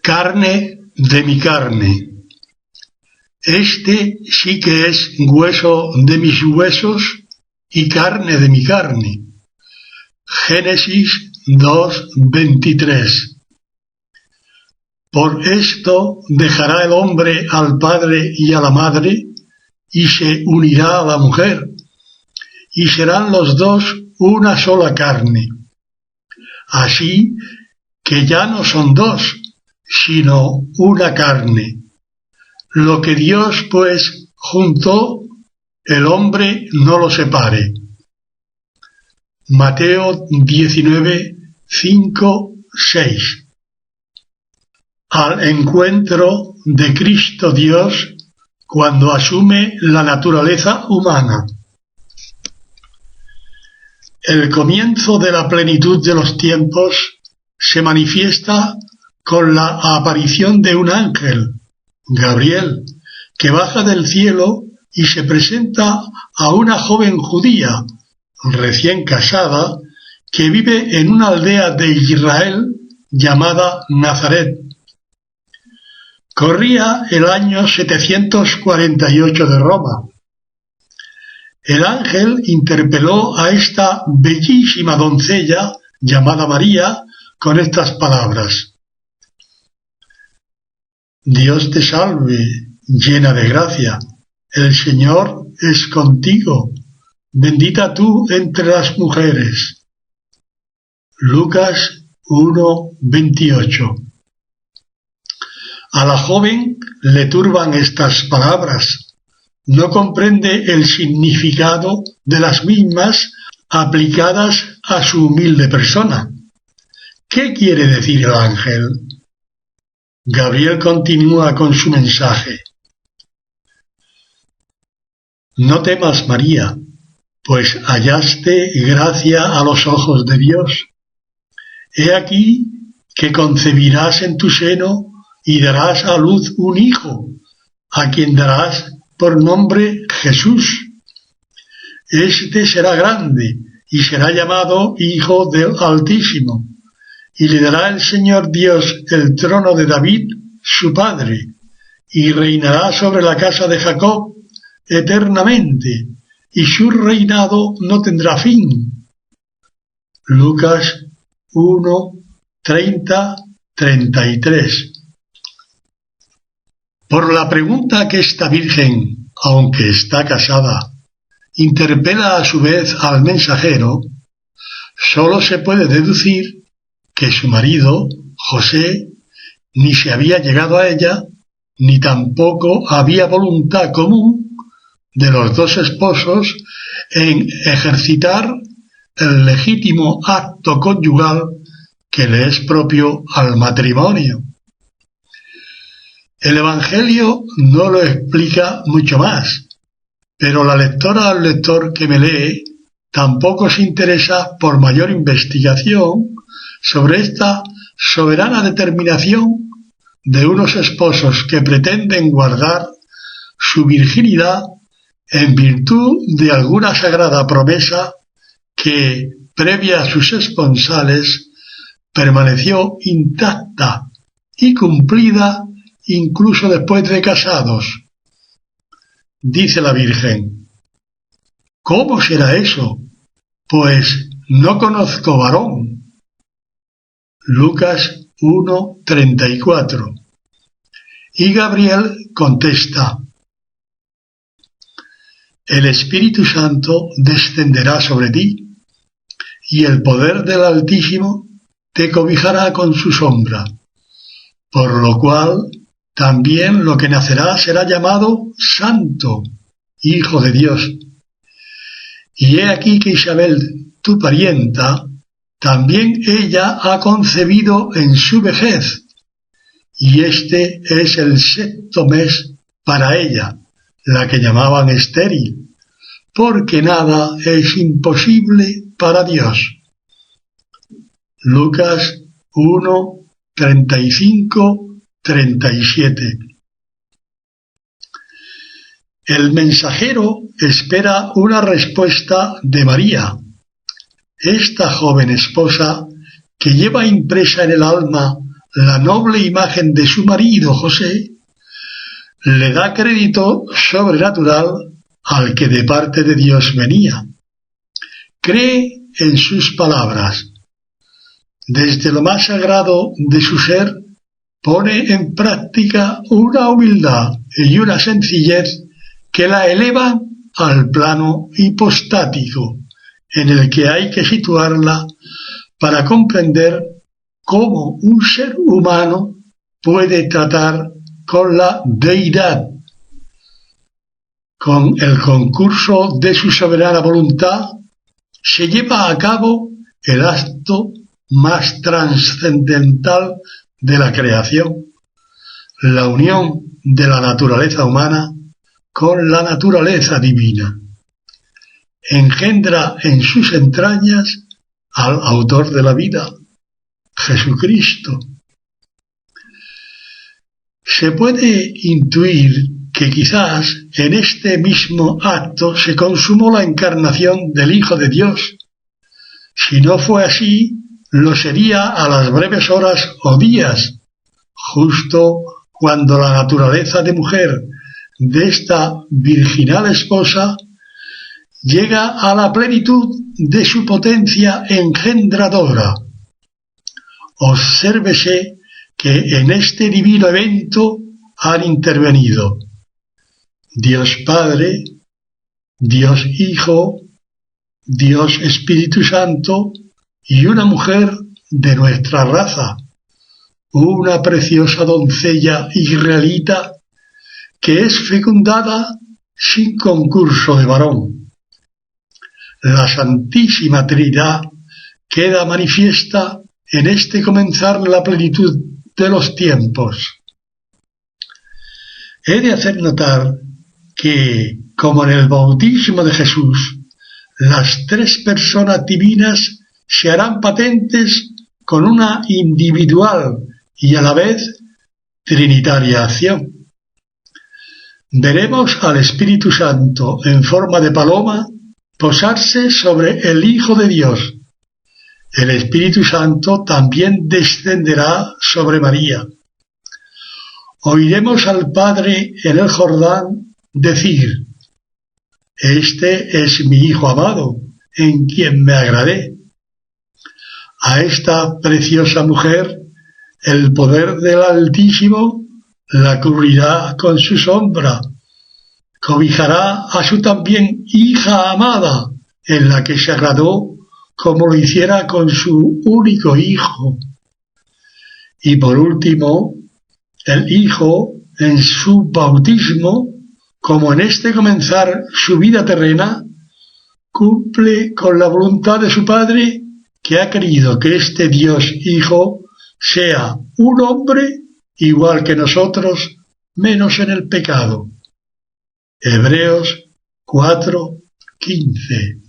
carne de mi carne. Este sí que es hueso de mis huesos y carne de mi carne. Génesis 2:23. Por esto dejará el hombre al padre y a la madre, y se unirá a la mujer, y serán los dos una sola carne. Así que ya no son dos, sino una carne. Lo que Dios, pues, juntó, el hombre no lo separe. Mateo 19:5-6. Al encuentro de Cristo Dios cuando asume la naturaleza humana. El comienzo de la plenitud de los tiempos se manifiesta con la aparición de un ángel, Gabriel, que baja del cielo y se presenta a una joven judía, recién casada, que vive en una aldea de Israel llamada Nazaret. Corría el año 748 de Roma. El ángel interpeló a esta bellísima doncella llamada María con estas palabras: Dios te salve, llena de gracia, el Señor es contigo, bendita tú entre las mujeres. Lucas 1:28. A la joven le turban estas palabras. No comprende el significado de las mismas aplicadas a su humilde persona. ¿Qué quiere decir el ángel? Gabriel continúa con su mensaje. No temas, María, pues hallaste gracia a los ojos de Dios. He aquí que concebirás en tu seno y darás a luz un hijo, a quien darás por nombre Jesús. Este será grande y será llamado Hijo del Altísimo, y le dará el Señor Dios el trono de David, su padre, y reinará sobre la casa de Jacob eternamente, y su reinado no tendrá fin. Lucas 1:30-33. Por la pregunta que esta virgen, aunque está casada, interpela a su vez al mensajero, sólo se puede deducir que su marido, José, ni se había llegado a ella, ni tampoco había voluntad común de los dos esposos en ejercitar el legítimo acto conyugal que le es propio al matrimonio. El Evangelio no lo explica mucho más, pero la lectora o el lector que me lee tampoco se interesa por mayor investigación sobre esta soberana determinación de unos esposos que pretenden guardar su virginidad en virtud de alguna sagrada promesa que, previa a sus esponsales, permaneció intacta y cumplida incluso después de casados. Dice la Virgen: ¿cómo será eso? Pues no conozco varón. Lucas 1:34. Y Gabriel contesta: el Espíritu Santo descenderá sobre ti, y el poder del Altísimo te cobijará con su sombra, por lo cual también lo que nacerá será llamado Santo, Hijo de Dios. Y he aquí que Isabel, tu parienta, también ella ha concebido en su vejez, y este es el 6º mes para ella, la que llamaban estéril, porque nada es imposible para Dios. Lucas 1:35-37. El mensajero espera una respuesta de María, esta joven esposa que lleva impresa en el alma la noble imagen de su marido José, le da crédito sobrenatural al que de parte de Dios venía. Cree en sus palabras. Desde lo más sagrado de su ser, pone en práctica una humildad y una sencillez que la elevan al plano hipostático, en el que hay que situarla para comprender cómo un ser humano puede tratar con la deidad. Con el concurso de su soberana voluntad se lleva a cabo el acto más trascendental de la creación, la unión de la naturaleza humana con la naturaleza divina. Engendra en sus entrañas al autor de la vida, Jesucristo. Se puede intuir que quizás en este mismo acto se consumó la encarnación del Hijo de Dios. Si no fue así, lo sería a las breves horas o días, justo cuando la naturaleza de mujer de esta virginal esposa llega a la plenitud de su potencia engendradora. Obsérvese que en este divino evento han intervenido Dios Padre, Dios Hijo, Dios Espíritu Santo y una mujer de nuestra raza, una preciosa doncella israelita que es fecundada sin concurso de varón. La Santísima Trinidad queda manifiesta en este comenzar la plenitud de los tiempos. He de hacer notar que, como en el bautismo de Jesús, las tres personas divinas se harán patentes con una individual y a la vez trinitaria acción. Veremos al Espíritu Santo en forma de paloma posarse sobre el Hijo de Dios. El Espíritu Santo también descenderá sobre María. Oiremos al Padre en el Jordán decir: «Este es mi Hijo amado, en quien me agradé». A esta preciosa mujer, el poder del Altísimo la cubrirá con su sombra, cobijará a su también hija amada, en la que se agradó como lo hiciera con su único hijo. Y por último, el Hijo, en su bautismo, como en este comenzar su vida terrena, cumple con la voluntad de su Padre, que ha querido que este Dios Hijo sea un hombre igual que nosotros, menos en el pecado. Hebreos 4:15.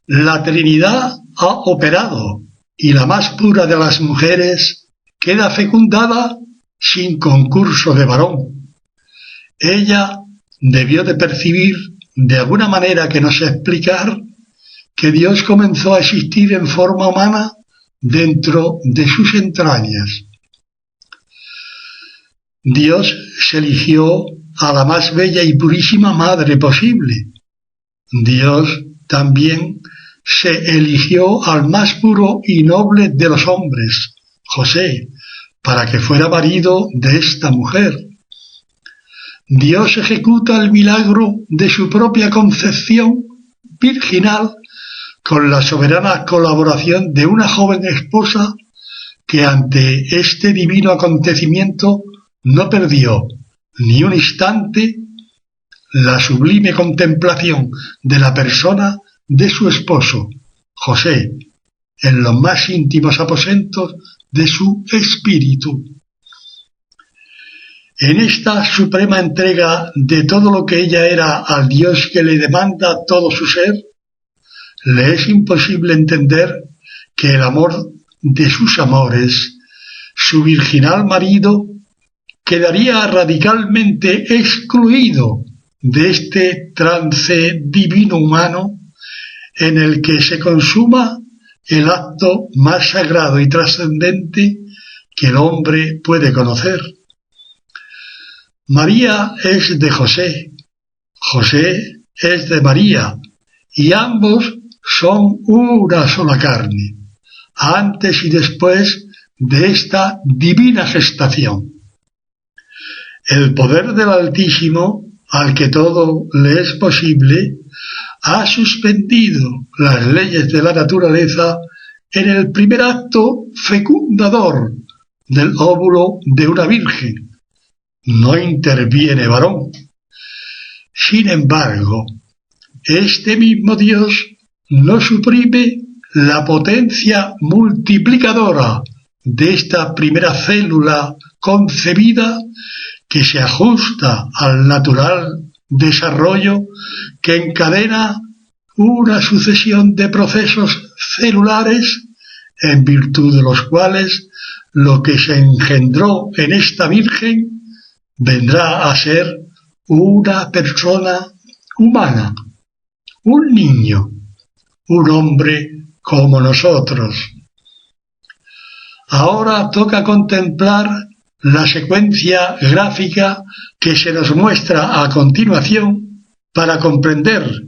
La Trinidad ha operado y la más pura de las mujeres queda fecundada sin concurso de varón. Ella debió de percibir de alguna manera que no sé explicar que Dios comenzó a existir en forma humana dentro de sus entrañas. Dios se eligió a la más bella y purísima madre posible. Dios también se eligió al más puro y noble de los hombres, José, para que fuera marido de esta mujer. Dios ejecuta el milagro de su propia concepción virginal con la soberana colaboración de una joven esposa que ante este divino acontecimiento no perdió ni un instante la sublime contemplación de la persona de su esposo, José, en los más íntimos aposentos de su espíritu. En esta suprema entrega de todo lo que ella era al Dios que le demanda todo su ser, le es imposible entender que el amor de sus amores, su virginal marido, quedaría radicalmente excluido de este trance divino humano en el que se consuma el acto más sagrado y trascendente que el hombre puede conocer. María es de José, José es de María, y ambos son una sola carne, antes y después de esta divina gestación. El poder del Altísimo, al que todo le es posible, ha suspendido las leyes de la naturaleza en el primer acto fecundador del óvulo de una virgen. No interviene varón. Sin embargo, este mismo Dios no suprime la potencia multiplicadora de esta primera célula concebida que se ajusta al natural desarrollo que encadena una sucesión de procesos celulares en virtud de los cuales lo que se engendró en esta virgen vendrá a ser una persona humana, un niño, un hombre como nosotros. Ahora toca contemplar la secuencia gráfica que se nos muestra a continuación para comprender,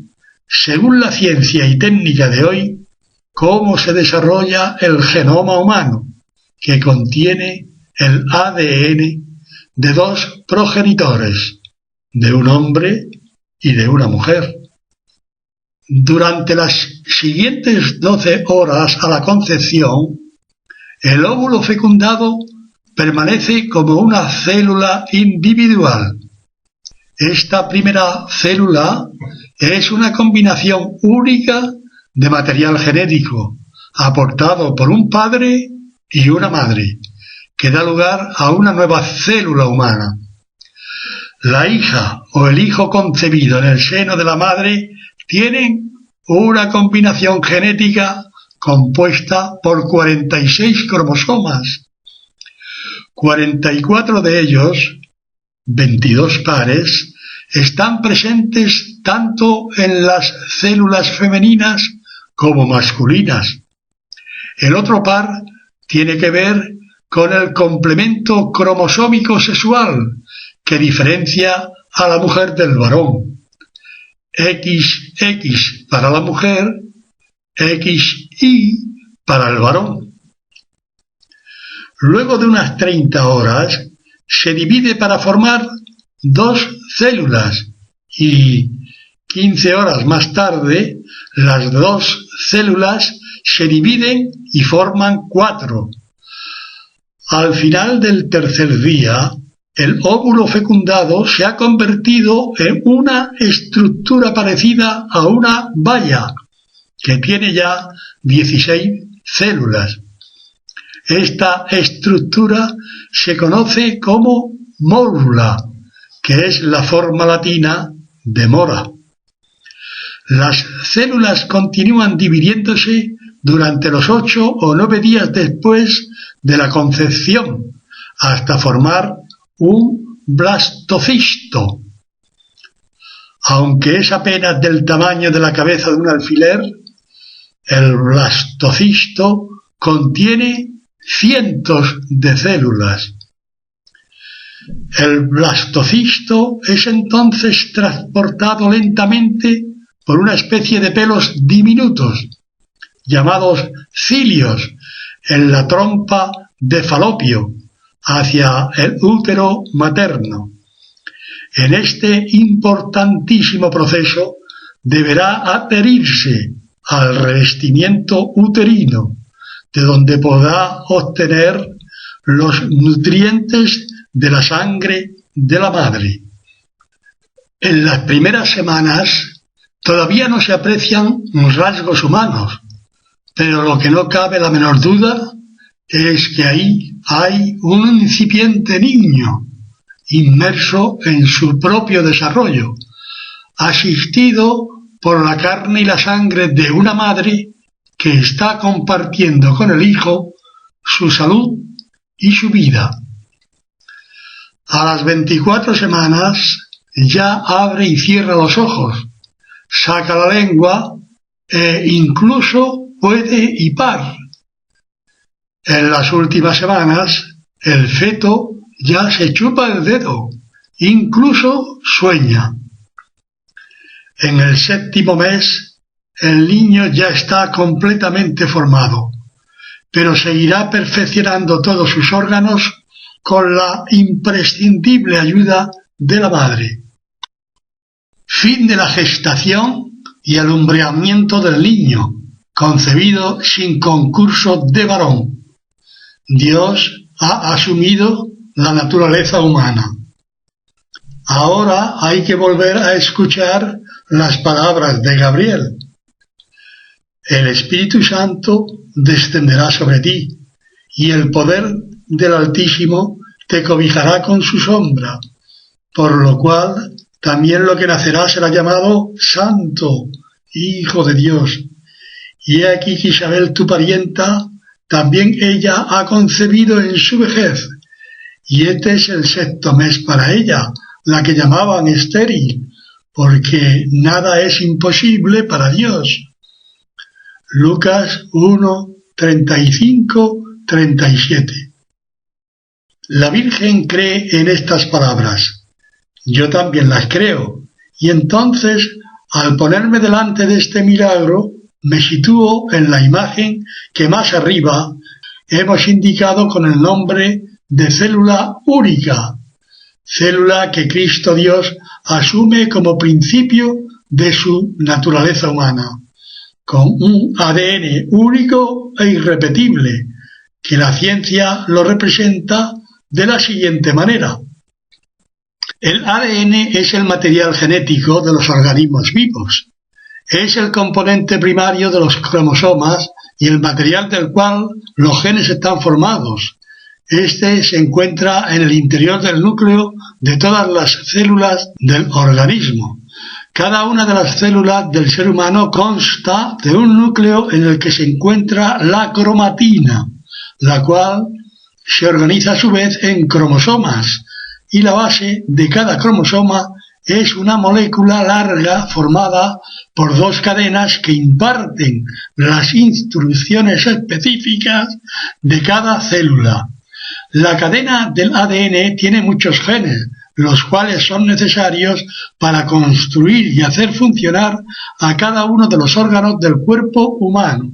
según la ciencia y técnica de hoy, cómo se desarrolla el genoma humano, que contiene el ADN de dos progenitores, de un hombre y de una mujer. Durante las siguientes 12 horas a la concepción, el óvulo fecundado permanece como una célula individual. Esta primera célula es una combinación única de material genético, aportado por un padre y una madre, que da lugar a una nueva célula humana. La hija o el hijo concebido en el seno de la madre tienen una combinación genética compuesta por 46 cromosomas. 44 de ellos, 22 pares, están presentes tanto en las células femeninas como masculinas. El otro par tiene que ver con el complemento cromosómico sexual que diferencia a la mujer del varón. XX para la mujer, XY para el varón. Luego de unas 30 horas, se divide para formar 2 células y 15 horas más tarde, las 2 células se dividen y forman 4. Al final del tercer día, el óvulo fecundado se ha convertido en una estructura parecida a una valla, que tiene ya 16 células. Esta estructura se conoce como mórula, que es la forma latina de mora. Las células continúan dividiéndose durante los 8 o 9 días después de la concepción, hasta formar un blastocisto. Aunque es apenas del tamaño de la cabeza de un alfiler, el blastocisto contiene cientos de células. El blastocisto es entonces transportado lentamente por una especie de pelos diminutos, llamados cilios, en la trompa de Falopio, hacia el útero materno. En este importantísimo proceso deberá adherirse al revestimiento uterino, de donde podrá obtener los nutrientes de la sangre de la madre. En las primeras semanas todavía no se aprecian rasgos humanos, pero lo que no cabe la menor duda es que ahí hay un incipiente niño, inmerso en su propio desarrollo, asistido por la carne y la sangre de una madre que está compartiendo con el hijo su salud y su vida. A las 24 semanas ya abre y cierra los ojos, saca la lengua e incluso puede hipar. En las últimas semanas, el feto ya se chupa el dedo, incluso sueña. En el 7º mes, el niño ya está completamente formado, pero seguirá perfeccionando todos sus órganos con la imprescindible ayuda de la madre. Fin de la gestación y alumbreamiento del niño, concebido sin concurso de varón. Dios ha asumido la naturaleza humana. Ahora hay que volver a escuchar las palabras de Gabriel. El Espíritu Santo descenderá sobre ti, y el poder del Altísimo te cobijará con su sombra, por lo cual también lo que nacerá será llamado Santo, Hijo de Dios. Y he aquí que Isabel, tu parienta, también ella ha concebido en su vejez, y este es el 6º mes para ella, la que llamaban estéril, porque nada es imposible para Dios. Lucas 1, 35, 37. La Virgen cree en estas palabras. Yo también las creo, y entonces, al ponerme delante de este milagro, me sitúo en la imagen que más arriba hemos indicado con el nombre de célula única, célula que Cristo Dios asume como principio de su naturaleza humana, con un ADN único e irrepetible, que la ciencia lo representa de la siguiente manera. El ADN es el material genético de los organismos vivos. Es el componente primario de los cromosomas y el material del cual los genes están formados. Este se encuentra en el interior del núcleo de todas las células del organismo. Cada una de las células del ser humano consta de un núcleo en el que se encuentra la cromatina, la cual se organiza a su vez en cromosomas, y la base de cada cromosoma es una molécula larga formada por 2 cadenas que imparten las instrucciones específicas de cada célula. La cadena del ADN tiene muchos genes, los cuales son necesarios para construir y hacer funcionar a cada uno de los órganos del cuerpo humano.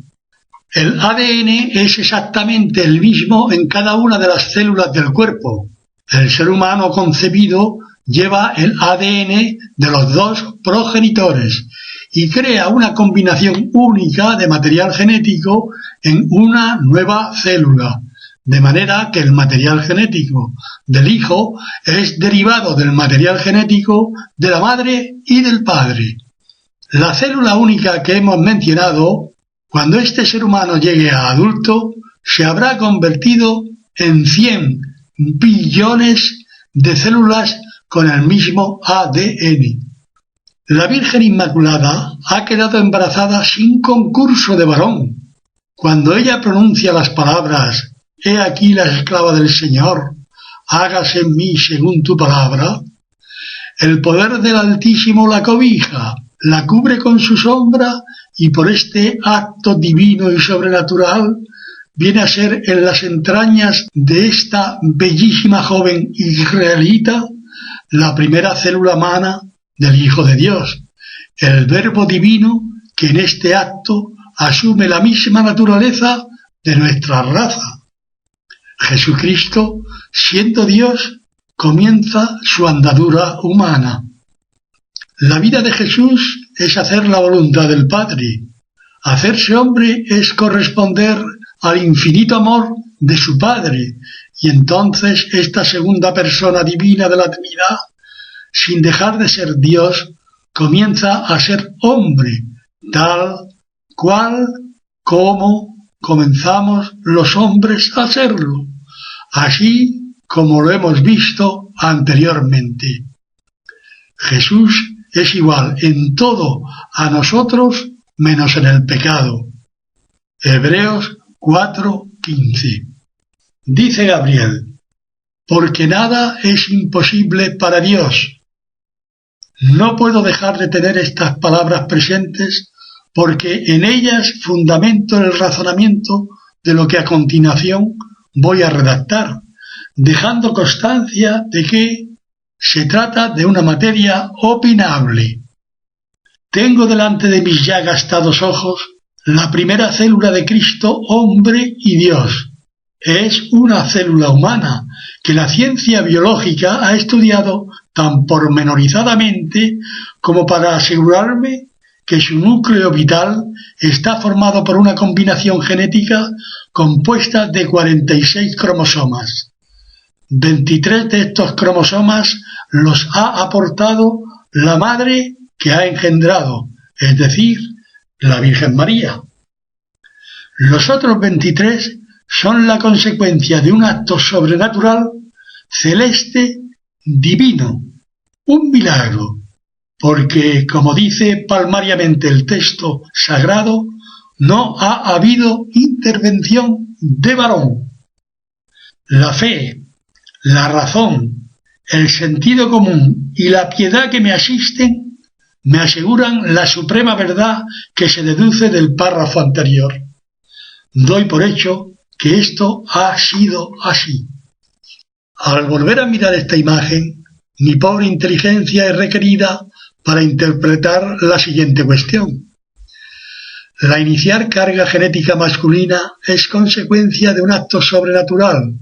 El ADN es exactamente el mismo en cada una de las células del cuerpo. El ser humano concebido lleva el ADN de los 2 progenitores y crea una combinación única de material genético en una nueva célula, de manera que el material genético del hijo es derivado del material genético de la madre y del padre. La célula única que hemos mencionado, cuando este ser humano llegue a adulto, se habrá convertido en 100 billones de células con el mismo ADN. La Virgen Inmaculada ha quedado embarazada sin concurso de varón. Cuando ella pronuncia las palabras «He aquí la esclava del Señor, hágase en mí según tu palabra», el poder del Altísimo la cobija, la cubre con su sombra y por este acto divino y sobrenatural viene a ser en las entrañas de esta bellísima joven israelita la primera célula humana del Hijo de Dios, el Verbo divino que en este acto asume la misma naturaleza de nuestra raza. Jesucristo, siendo Dios, comienza su andadura humana. La vida de Jesús es hacer la voluntad del Padre. Hacerse hombre es corresponder al infinito amor de su Padre, y entonces esta segunda persona divina de la Trinidad, sin dejar de ser Dios, comienza a ser hombre, tal cual como comenzamos los hombres a serlo, así como lo hemos visto anteriormente. Jesús es igual en todo a nosotros menos en el pecado. Hebreos 4:15. Dice Gabriel: porque nada es imposible para Dios. No puedo dejar de tener estas palabras presentes porque en ellas fundamento el razonamiento de lo que a continuación voy a redactar, dejando constancia de que se trata de una materia opinable. Tengo delante de mis ya gastados ojos la primera célula de Cristo, hombre y Dios. Es una célula humana que la ciencia biológica ha estudiado tan pormenorizadamente como para asegurarme que su núcleo vital está formado por una combinación genética compuesta de 46 cromosomas. 23 de estos cromosomas los ha aportado la madre que ha engendrado, es decir, la Virgen María. Los otros 23 son la consecuencia de un acto sobrenatural, celeste, divino, un milagro, porque, como dice palmariamente el texto sagrado, no ha habido intervención de varón. La fe, la razón, el sentido común y la piedad que me asisten me aseguran la suprema verdad que se deduce del párrafo anterior. Doy por hecho que esto ha sido así. Al volver a mirar esta imagen, mi pobre inteligencia es requerida para interpretar la siguiente cuestión. La inicial carga genética masculina es consecuencia de un acto sobrenatural,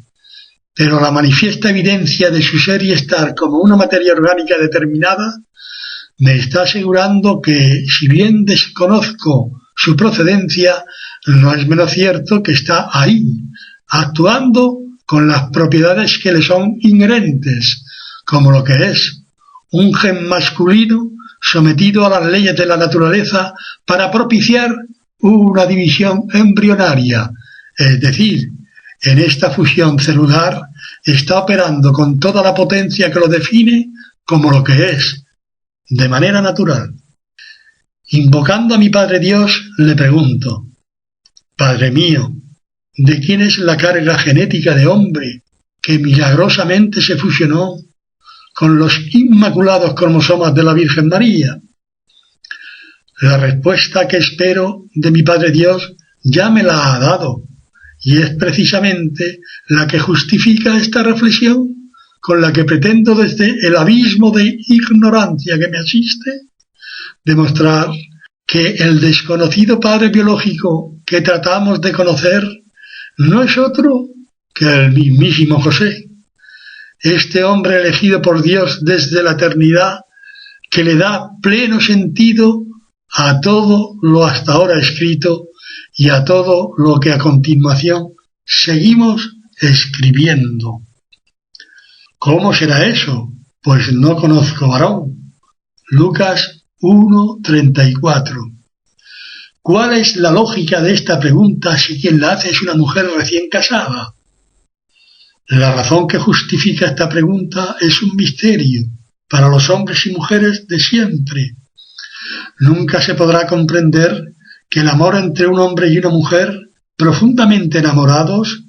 pero la manifiesta evidencia de su ser y estar como una materia orgánica determinada me está asegurando que, si bien desconozco su procedencia, no es menos cierto que está ahí, actuando con las propiedades que le son inherentes, como lo que es un gen masculino sometido a las leyes de la naturaleza para propiciar una división embrionaria, es decir, en esta fusión celular está operando con toda la potencia que lo define como lo que es, de manera natural. Invocando a mi Padre Dios, le pregunto: Padre mío, ¿de quién es la carga genética de hombre que milagrosamente se fusionó con los inmaculados cromosomas de la Virgen María? La respuesta que espero de mi Padre Dios ya me la ha dado, y es precisamente la que justifica esta reflexión con la que pretendo, desde el abismo de ignorancia que me asiste, demostrar que el desconocido padre biológico que tratamos de conocer no es otro que el mismísimo José, este hombre elegido por Dios desde la eternidad, que le da pleno sentido a todo lo hasta ahora escrito y a todo lo que a continuación seguimos escribiendo. ¿Cómo será eso? Pues no conozco varón. Lucas 1:34. ¿Cuál es la lógica de esta pregunta si quien la hace es una mujer recién casada? La razón que justifica esta pregunta es un misterio para los hombres y mujeres de siempre. Nunca se podrá comprender que el amor entre un hombre y una mujer profundamente enamorados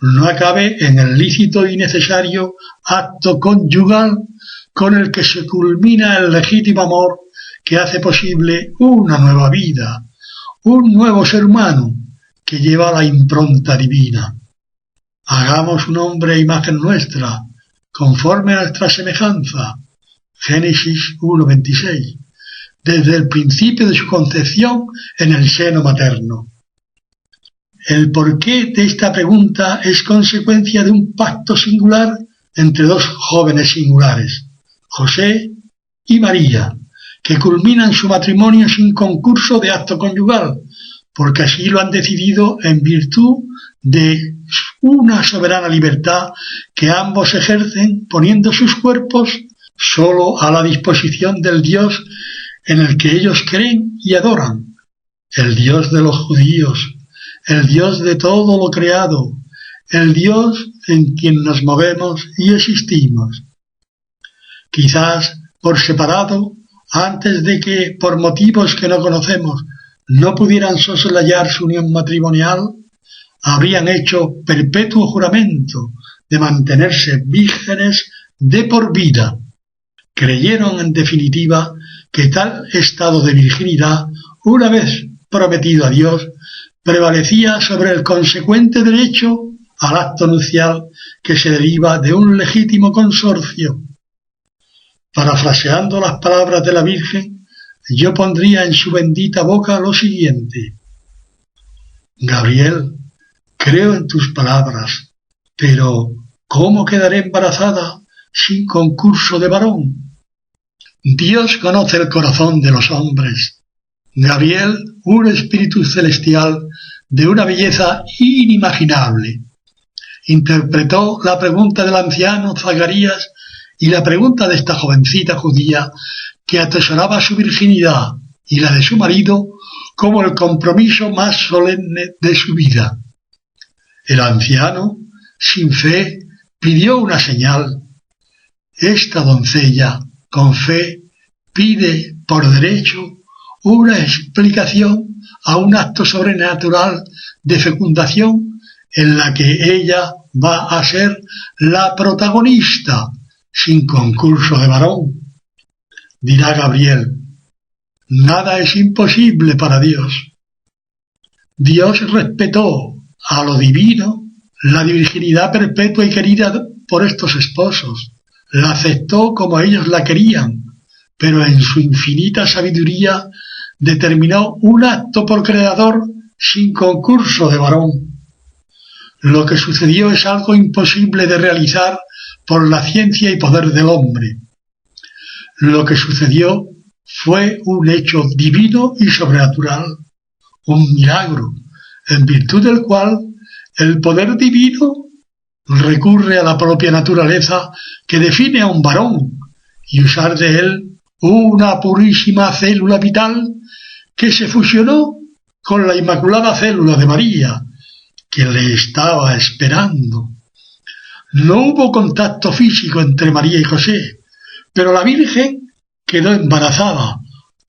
no acabe en el lícito y necesario acto conyugal con el que se culmina el legítimo amor que hace posible una nueva vida, un nuevo ser humano que lleva la impronta divina. Hagamos un hombre a imagen nuestra, conforme a nuestra semejanza. Génesis 1:26. Desde el principio de su concepción en el seno materno. El porqué de esta pregunta es consecuencia de un pacto singular entre dos jóvenes singulares, José y María, que culminan su matrimonio sin concurso de acto conyugal, porque así lo han decidido en virtud de una soberana libertad que ambos ejercen, poniendo sus cuerpos solo a la disposición del Dios en el que ellos creen y adoran, el Dios de los judíos, el Dios de todo lo creado, el Dios en quien nos movemos y existimos. Quizás por separado, antes de que, por motivos que no conocemos, no pudieran soslayar su unión matrimonial, habrían hecho perpetuo juramento de mantenerse vírgenes de por vida. Creyeron, en definitiva, que tal estado de virginidad una vez prometido a Dios, prevalecía sobre el consecuente derecho al acto nupcial que se deriva de un legítimo consorcio. Parafraseando las palabras de la Virgen, yo pondría en su bendita boca lo siguiente: Gabriel, creo en tus palabras, pero ¿cómo quedaré embarazada sin concurso de varón? Dios conoce el corazón de los hombres. Gabriel, un espíritu celestial de una belleza inimaginable, interpretó la pregunta del anciano Zacarías y la pregunta de esta jovencita judía que atesoraba su virginidad y la de su marido como el compromiso más solemne de su vida. El anciano, sin fe, pidió una señal. Esta doncella, con fe, pide por derecho una explicación a un acto sobrenatural de fecundación en la que ella va a ser la protagonista, sin concurso de varón. Dirá Gabriel: nada es imposible para Dios. Dios respetó a lo divino la virginidad perpetua y querida por estos esposos. La aceptó como ellos la querían, pero en su infinita sabiduría determinó un acto por creador sin concurso de varón. Lo que sucedió es algo imposible de realizar por la ciencia y poder del hombre. Lo que sucedió fue un hecho divino y sobrenatural, un milagro, en virtud del cual el poder divino recurre a la propia naturaleza que define a un varón y usar de él una purísima célula vital que se fusionó con la inmaculada célula de María, que le estaba esperando. No hubo contacto físico entre María y José, pero la Virgen quedó embarazada,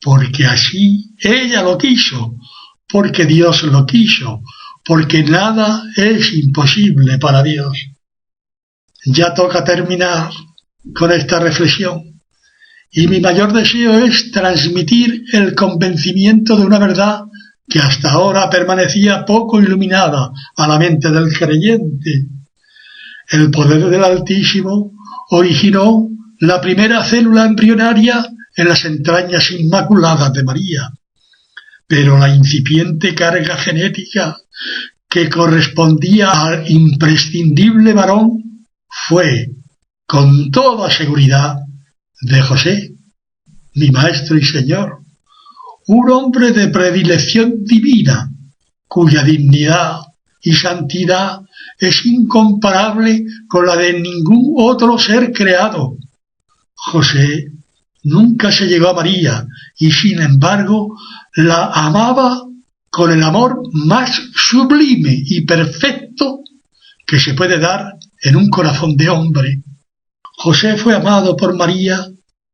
porque así ella lo quiso, porque Dios lo quiso, porque nada es imposible para Dios. Ya toca terminar con esta reflexión, y mi mayor deseo es transmitir el convencimiento de una verdad que hasta ahora permanecía poco iluminada a la mente del creyente. El poder del Altísimo originó la primera célula embrionaria en las entrañas inmaculadas de María, pero la incipiente carga genética que correspondía al imprescindible varón fue, con toda seguridad, de José, mi maestro y señor, un hombre de predilección divina, cuya dignidad y santidad es incomparable con la de ningún otro ser creado. José nunca se llegó a María y, sin embargo, la amaba con el amor más sublime y perfecto que se puede dar en un corazón de hombre. José fue amado por María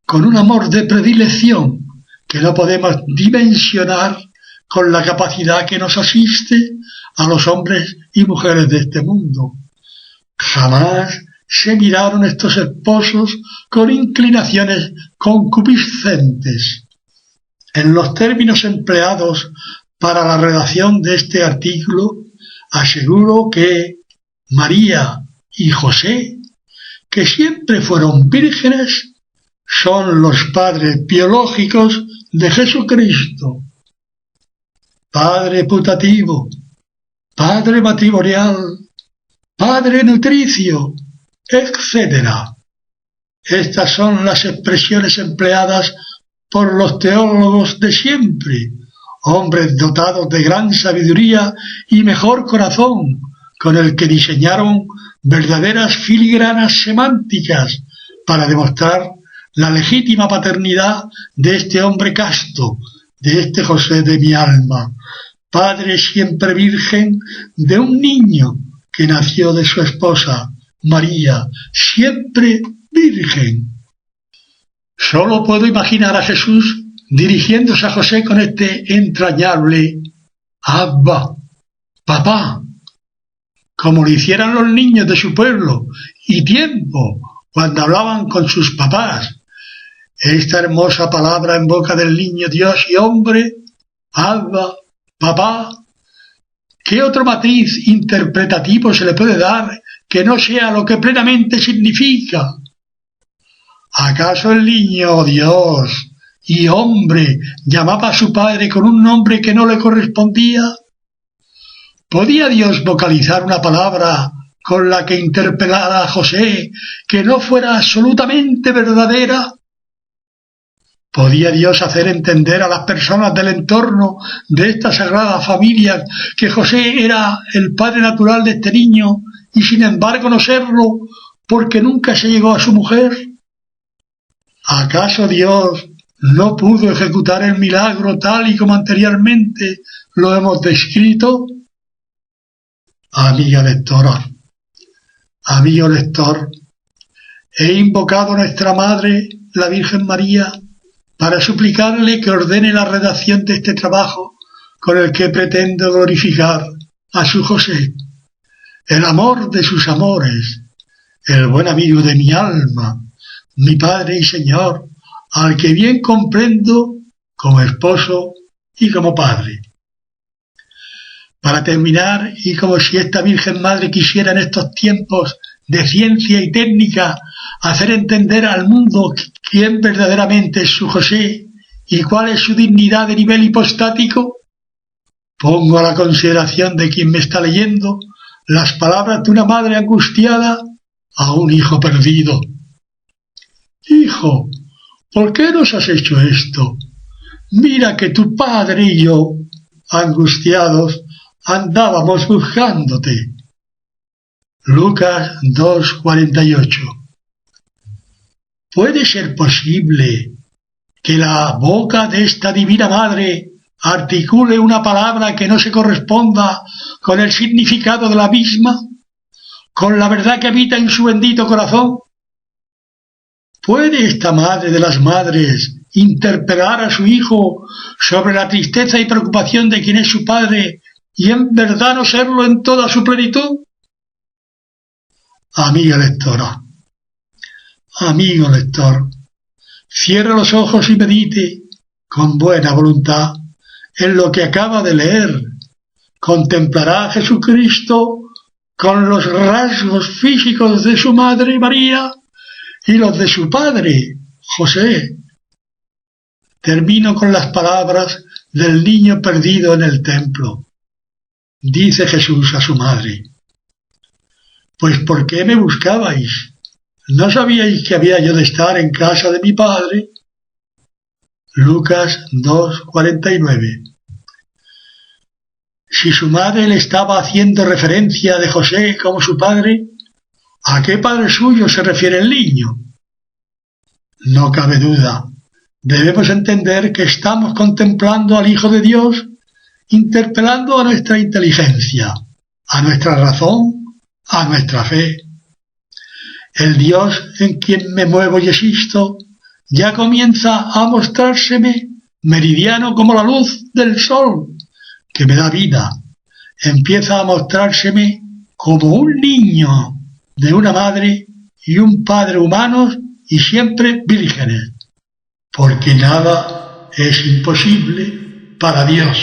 con un amor de predilección que no podemos dimensionar con la capacidad que nos asiste a los hombres y mujeres de este mundo. Jamás se miraron estos esposos con inclinaciones concupiscentes. En los términos empleados para la redacción de este artículo, aseguro que María y José, que siempre fueron vírgenes, son los padres biológicos de Jesucristo. Padre putativo, padre matrimonial, padre nutricio, etc. Estas son las expresiones empleadas por los teólogos de siempre, hombres dotados de gran sabiduría y mejor corazón, con el que diseñaron verdaderas filigranas semánticas para demostrar la legítima paternidad de este hombre casto, de este José de mi alma, padre siempre virgen de un niño que nació de su esposa, María, siempre virgen. Solo puedo imaginar a Jesús dirigiéndose a José con este entrañable Abba, papá, como lo hicieran los niños de su pueblo y tiempo cuando hablaban con sus papás. Esta hermosa palabra en boca del niño Dios y hombre Abba, papá. ¿Qué otro matiz interpretativo se le puede dar que no sea lo que plenamente significa? ¿Acaso el niño, Dios y hombre, llamaba a su padre con un nombre que no le correspondía? ¿Podía Dios vocalizar una palabra con la que interpelara a José que no fuera absolutamente verdadera? ¿Podía Dios hacer entender a las personas del entorno de esta sagrada familia que José era el padre natural de este niño y sin embargo no serlo porque nunca se llegó a su mujer? ¿Acaso Dios no pudo ejecutar el milagro tal y como anteriormente lo hemos descrito? Amiga lectora, amigo lector, he invocado a nuestra Madre, la Virgen María, para suplicarle que ordene la redacción de este trabajo con el que pretendo glorificar a su José, el amor de sus amores, el buen amigo de mi alma, mi Padre y Señor, al que bien comprendo como esposo y como padre. Para terminar, y como si esta Virgen Madre quisiera en estos tiempos de ciencia y técnica hacer entender al mundo quién verdaderamente es su José y cuál es su dignidad de nivel hipostático, pongo a la consideración de quien me está leyendo las palabras de una madre angustiada a un hijo perdido. Hijo, ¿por qué nos has hecho esto? Mira que tu padre y yo, angustiados, andábamos buscándote. Lucas 2:48. ¿Puede ser posible que la boca de esta divina madre articule una palabra que no se corresponda con el significado de la misma, con la verdad que habita en su bendito corazón? ¿Puede esta madre de las madres interpelar a su hijo sobre la tristeza y preocupación de quien es su padre y en verdad no serlo en toda su plenitud? Amiga lectora, amigo lector, cierre los ojos y medite con buena voluntad en lo que acaba de leer. Contemplará a Jesucristo con los rasgos físicos de su madre María y los de su padre José. Termino con las palabras del niño perdido en el templo. Dice Jesús a su madre: «Pues ¿por qué me buscabais? ¿No sabíais que había yo de estar en casa de mi padre?». Lucas 2:49. Si su madre le estaba haciendo referencia de José como su padre, ¿a qué padre suyo se refiere el niño? No cabe duda, debemos entender que estamos contemplando al Hijo de Dios, interpelando a nuestra inteligencia, a nuestra razón, a nuestra fe. El Dios en quien me muevo y existo ya comienza a mostrárseme meridiano como la luz del sol que me da vida. Empieza a mostrárseme como un niño de una madre y un padre humanos y siempre vírgenes, porque nada es imposible para Dios.